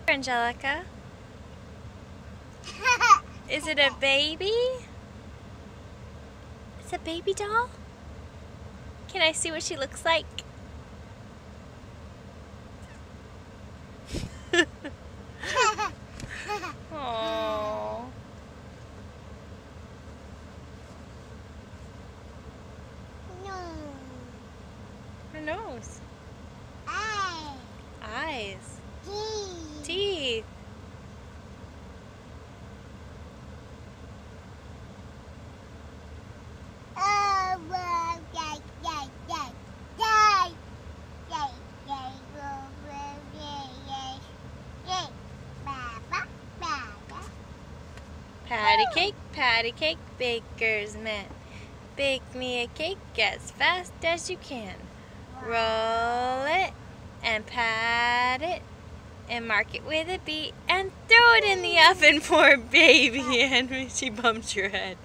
Angelica? Is it a baby? It's a baby doll? Can I see what she looks like? Aww. Her nose. Eyes. Teeth. Patty cake, baker's man. Bake me a cake as fast as you can. Roll it and pat it and mark it with a B and throw it in the oven for baby. And she bumps your head.